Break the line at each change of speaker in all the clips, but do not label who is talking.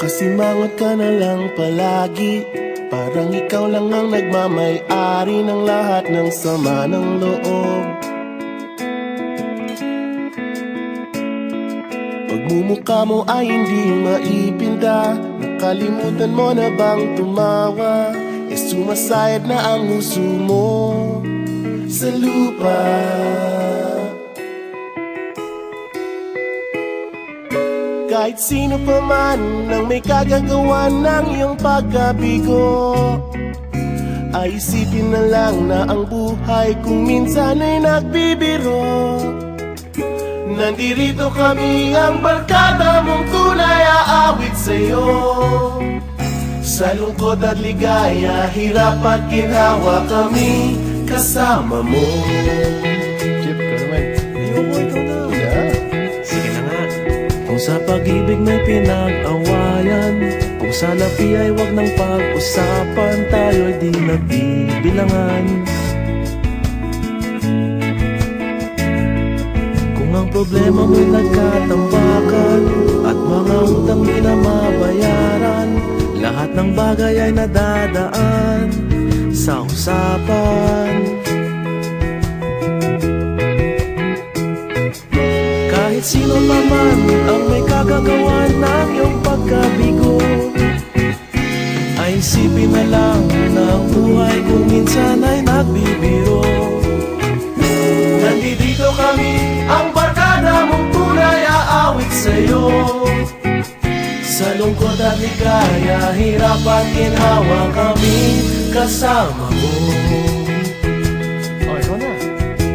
Nakasimangot ka na lang palagi, parang ikaw lang ang nagmamay-ari ng lahat ng sama ng loob. Pagmumukha mo ay hindi maipinda, nakalimutan mo na bang tumawa? E sumasayad na ang huso mo sa lupa. Kahit sino pa man ang may kagagawa ng iyong pagkabigo, ay isipin na lang na ang buhay kung minsan ay nagbibiro. Nandirito kami, ang barkada mong tunay aawit sa'yo. Sa lungkot at ligaya, hirap at ginhawa kami kasama mo. Chip, ka naman. Ayoko, ikaw na. Yeah. Sige na nga.
Kung sa pag-ibig may pinag-awayan, kung sa labi ay wag nang pag-usapan, tayo'y di nagbibilangan. Kung ang problema mo'y nagkatambakan at mga utang di na mabayaran, lahat ng bagay ay nadadaan sa usapan. Kahit sino naman ang may kagagawa ng iyong pagkabigo, ay isipin na lang na ang buhay kung minsan ay nagbibiro.
Nandito kami, ang barkada mong tunay aawit sa'yo. Sa lungkot at ligaya, hirap at ginhawa kami kasama mo.
Oh, ikaw na.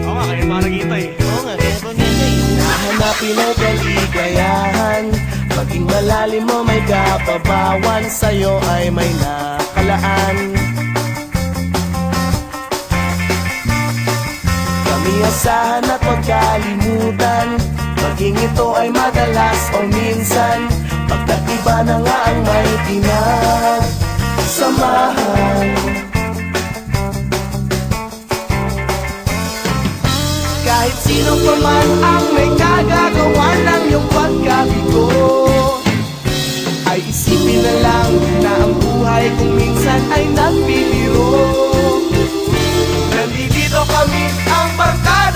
Oo nga, kaya parang kita eh.
Oo nga, kaya pa niya eh. Nahanapin ang kaligayahan, maging malalim mo may kapabawan, sa'yo ay may nakalaan. Kami asahan at huwag kalimutan, maging ito ay madalas o minsan, pagkat iba na nga ang may pinagsamahan. Kahit sino pa man ang may kagagawa ng iyong pagkabigo, ay isipin na lang na ang buhay kung minsan ay nagbibiro. Nandito kami, ang barkada